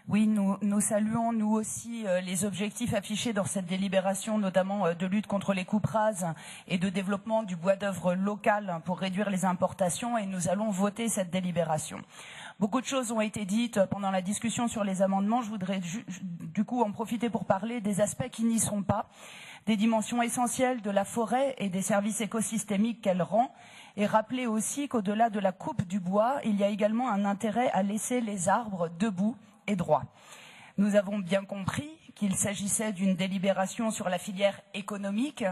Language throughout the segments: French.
Oui, nous saluons nous aussi les objectifs affichés dans cette délibération, notamment de lutte contre les coupes rases et de développement du bois d'œuvre local pour réduire les importations, et nous allons voter cette délibération. Beaucoup de choses ont été dites pendant la discussion sur les amendements. Je voudrais du coup en profiter pour parler des aspects qui n'y sont pas, des dimensions essentielles de la forêt et des services écosystémiques qu'elle rend, et rappeler aussi qu'au-delà de la coupe du bois, il y a également un intérêt à laisser les arbres debout et droit. Nous avons bien compris qu'il s'agissait d'une délibération sur la filière économique,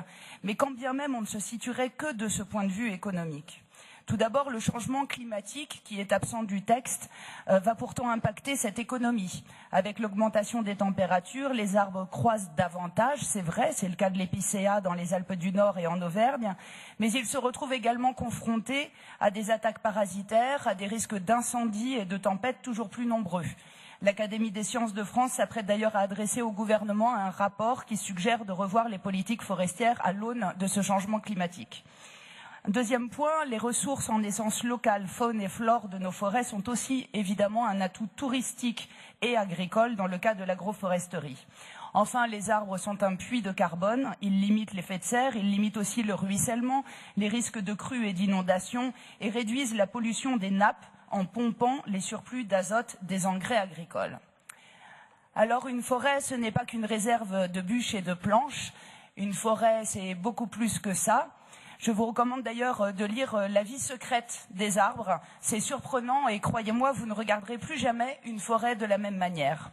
mais quand bien même on ne se situerait que de ce point de vue économique. Tout d'abord, le changement climatique, qui est absent du texte, va pourtant impacter cette économie. Avec l'augmentation des températures, les arbres croissent davantage, c'est vrai, c'est le cas de l'épicéa dans les Alpes du Nord et en Auvergne, mais ils se retrouvent également confrontés à des attaques parasitaires, à des risques d'incendie et de tempêtes toujours plus nombreux. L'Académie des sciences de France s'apprête d'ailleurs à adresser au gouvernement un rapport qui suggère de revoir les politiques forestières à l'aune de ce changement climatique. Deuxième point, les ressources en essence locale, faune et flore de nos forêts sont aussi évidemment un atout touristique et agricole dans le cas de l'agroforesterie. Enfin, les arbres sont un puits de carbone, ils limitent l'effet de serre, ils limitent aussi le ruissellement, les risques de crues et d'inondations et réduisent la pollution des nappes en pompant les surplus d'azote des engrais agricoles. Alors une forêt, ce n'est pas qu'une réserve de bûches et de planches, une forêt c'est beaucoup plus que ça. Je vous recommande d'ailleurs de lire La vie secrète des arbres. C'est surprenant et croyez-moi, vous ne regarderez plus jamais une forêt de la même manière.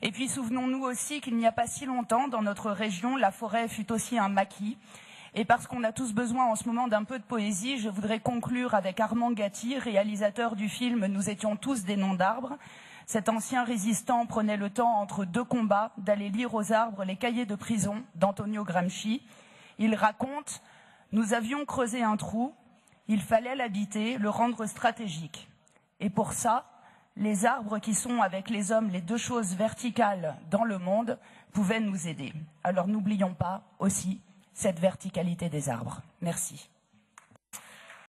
Et puis souvenons-nous aussi qu'il n'y a pas si longtemps, dans notre région, la forêt fut aussi un maquis. Et parce qu'on a tous besoin en ce moment d'un peu de poésie, je voudrais conclure avec Armand Gatti, réalisateur du film « Nous étions tous des noms d'arbres ». Cet ancien résistant prenait le temps, entre deux combats, d'aller lire aux arbres les cahiers de prison d'Antonio Gramsci. Il raconte: nous avions creusé un trou, il fallait l'habiter, le rendre stratégique. Et pour ça, les arbres qui sont avec les hommes les deux choses verticales dans le monde pouvaient nous aider. Alors n'oublions pas aussi cette verticalité des arbres. Merci.